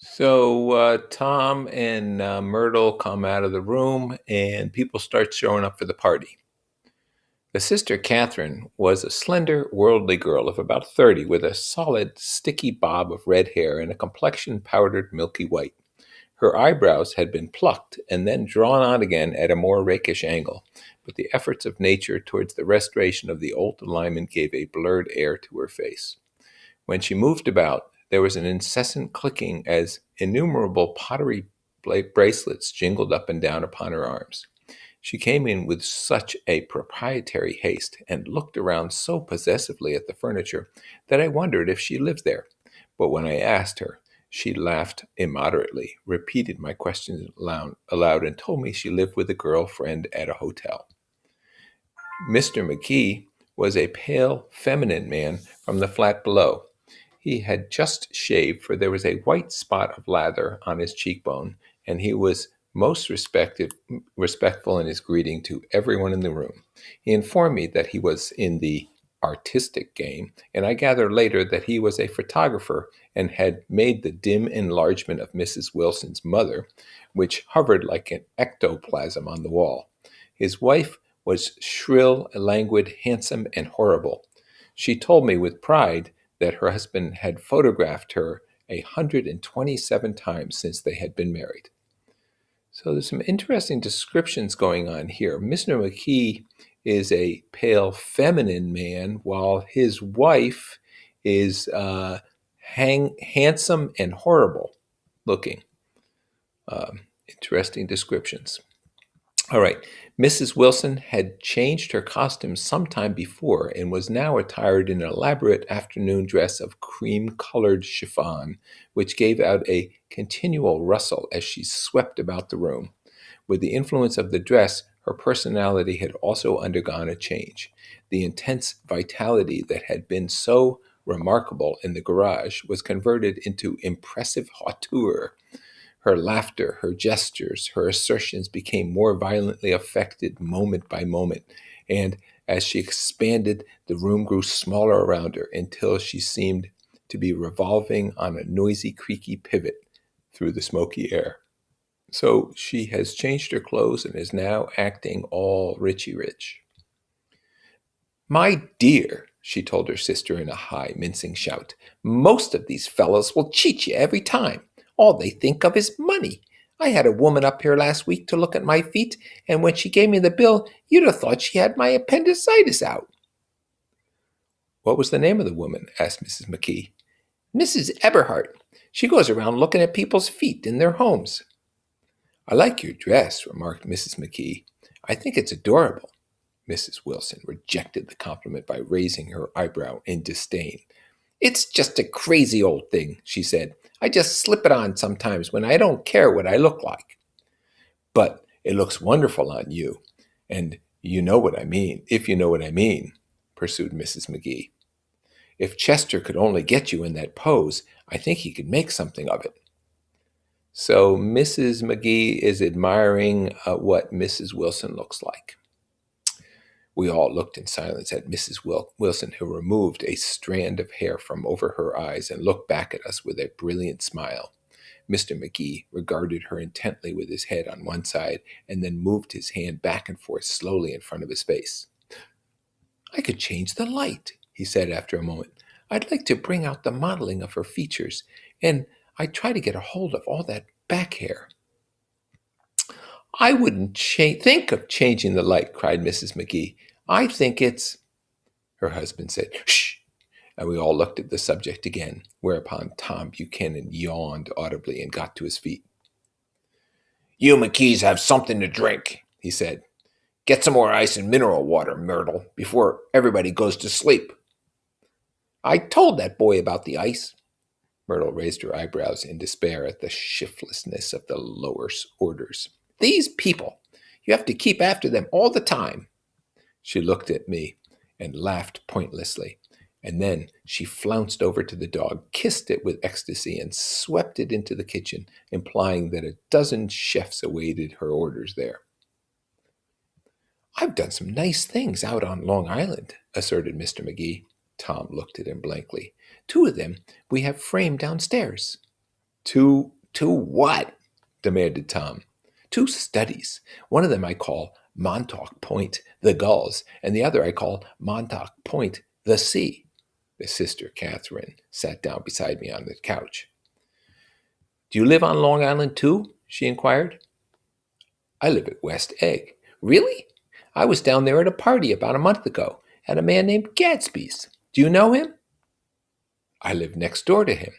So Tom and Myrtle come out of the room, and people start showing up for the party. The sister Catherine was a slender, worldly girl of about 30 with a solid, sticky bob of red hair and a complexion powdered milky white. Her eyebrows had been plucked and then drawn on again at a more rakish angle, but the efforts of nature towards the restoration of the old alignment gave a blurred air to her face. When she moved about, there was an incessant clicking as innumerable pottery bracelets jingled up and down upon her arms. She came in with such a proprietary haste and looked around so possessively at the furniture that I wondered if she lived there. But when I asked her, she laughed immoderately, repeated my questions aloud, and told me she lived with a girlfriend at a hotel. Mr. McKee was a pale, feminine man from the flat below. He had just shaved, for there was a white spot of lather on his cheekbone, and he was most respectful in his greeting to everyone in the room. He informed me that he was in the artistic game, and I gathered later that he was a photographer and had made the dim enlargement of Mrs. Wilson's mother, which hovered like an ectoplasm on the wall. His wife was shrill, languid, handsome, and horrible. She told me with pride that her husband had photographed her 127 times since they had been married. So there's some interesting descriptions going on here. Mr. McKee is a pale, feminine man, while his wife is handsome and horrible looking. Interesting descriptions. All right. Mrs. Wilson had changed her costume some time before and was now attired in an elaborate afternoon dress of cream-colored chiffon, which gave out a continual rustle as she swept about the room. With the influence of the dress, her personality had also undergone a change. The intense vitality that had been so remarkable in the garage was converted into impressive hauteur. Her laughter, her gestures, her assertions became more violently affected moment by moment, and as she expanded, the room grew smaller around her until she seemed to be revolving on a noisy, creaky pivot through the smoky air. So she has changed her clothes and is now acting all Richie Rich. My dear, she told her sister in a high, mincing shout, most of these fellows will cheat you every time. All they think of is money. I had a woman up here last week to look at my feet, and when she gave me the bill, you'd have thought she had my appendicitis out. What was the name of the woman? Asked Mrs. McKee. Mrs. Eberhart. She goes around looking at people's feet in their homes. I like your dress, remarked Mrs. McKee. I think it's adorable. Mrs. Wilson rejected the compliment by raising her eyebrow in disdain. It's just a crazy old thing, she said. I just slip it on sometimes when I don't care what I look like. But it looks wonderful on you, and you know what I mean, if you know what I mean, pursued Mrs. McGee. If Chester could only get you in that pose, I think he could make something of it. So Mrs. McGee is admiring what Mrs. Wilson looks like. We all looked in silence at Mrs. Wilson, who removed a strand of hair from over her eyes and looked back at us with a brilliant smile. Mr. McGee regarded her intently with his head on one side and then moved his hand back and forth slowly in front of his face. I could change the light, he said after a moment. I'd like to bring out the modeling of her features, and I'd try to get a hold of all that back hair. I wouldn't think of changing the light, cried Mrs. McGee. I think it's... Her husband said, shh, and we all looked at the subject again, whereupon Tom Buchanan yawned audibly and got to his feet. You McKees have something to drink, he said. Get some more ice and mineral water, Myrtle, before everybody goes to sleep. I told that boy about the ice. Myrtle raised her eyebrows in despair at the shiftlessness of the lower orders. These people, you have to keep after them all the time. She looked at me and laughed pointlessly, and then she flounced over to the dog, kissed it with ecstasy, and swept it into the kitchen, implying that a dozen chefs awaited her orders there. I've done some nice things out on Long Island, asserted Mr. McGee. Tom looked at him blankly. 2 of them we have framed downstairs. To what? Demanded Tom. Two studies. One of them I call Montauk Point, the gulls, and the other I call Montauk Point, the sea. The sister, Catherine, sat down beside me on the couch. Do you live on Long Island too? She inquired. I live at West Egg. Really? I was down there at a party about a month ago at a man named Gatsby's. Do you know him? I live next door to him.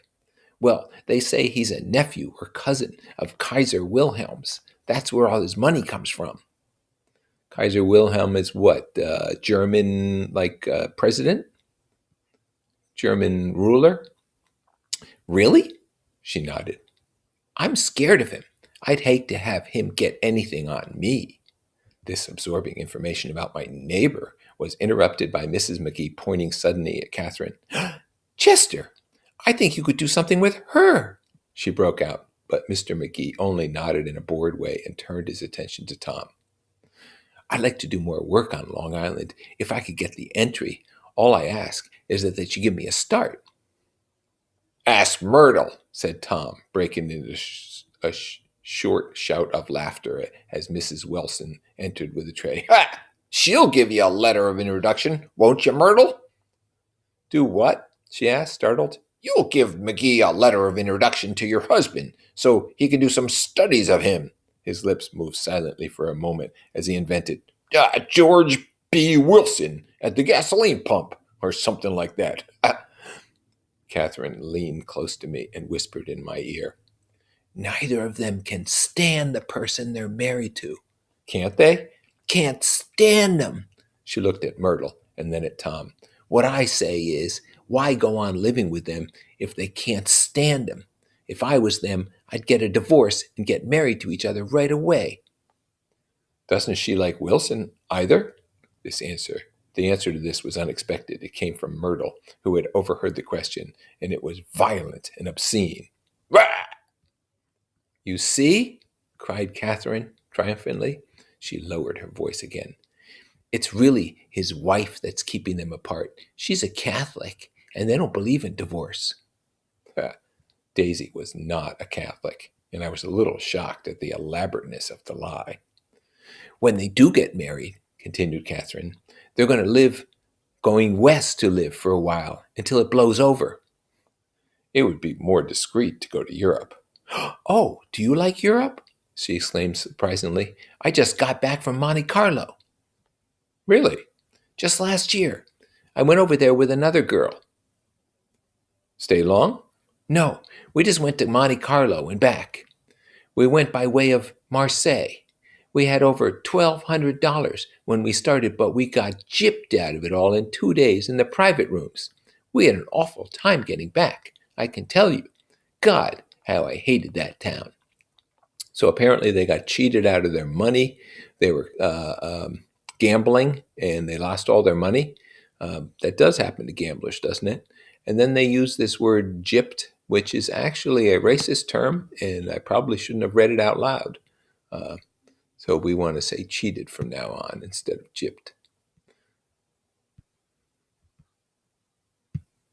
Well, they say he's a nephew or cousin of Kaiser Wilhelm's. That's where all his money comes from. Kaiser Wilhelm is what? German, president? German ruler? Really? She nodded. I'm scared of him. I'd hate to have him get anything on me. This absorbing information about my neighbor was interrupted by Mrs. McGee pointing suddenly at Catherine. Chester, I think you could do something with her, she broke out, but Mr. McGee only nodded in a bored way and turned his attention to Tom. I'd like to do more work on Long Island if I could get the entry. All I ask is that they should give me a start. Ask Myrtle, said Tom, breaking into a short shout of laughter as Mrs. Wilson entered with a tray. Ha! She'll give you a letter of introduction, won't you, Myrtle? Do what? She asked, startled. You'll give McGee a letter of introduction to your husband so he can do some studies of him. His lips moved silently for a moment as he invented, George B. Wilson at the gasoline pump, or something like that. Catherine leaned close to me and whispered in my ear, Neither of them can stand the person they're married to. Can't they? Can't stand them. She looked at Myrtle and then at Tom. What I say is, why go on living with them if they can't stand them? If I was them, I'd get a divorce and get married to each other right away. Doesn't she like Wilson either? The answer to this was unexpected. It came from Myrtle, who had overheard the question, and it was violent and obscene. Rah! You see? Cried Catherine triumphantly. She lowered her voice again. It's really his wife that's keeping them apart. She's a Catholic, and they don't believe in divorce. Daisy was not a Catholic, and I was a little shocked at the elaborateness of the lie. When they do get married, continued Catherine, they're going west to live for a while until it blows over. It would be more discreet to go to Europe. Oh, do you like Europe? She exclaimed surprisingly. I just got back from Monte Carlo. Really? Just last year. I went over there with another girl. Stay long? No, we just went to Monte Carlo and back. We went by way of Marseille. We had over $1,200 when we started, but we got gypped out of it all in 2 days in the private rooms. We had an awful time getting back, I can tell you. God, how I hated that town. So apparently they got cheated out of their money. They were gambling, and they lost all their money. That does happen to gamblers, doesn't it? And then they use this word gypped, which is actually a racist term, and I probably shouldn't have read it out loud. So we want to say cheated from now on instead of gypped.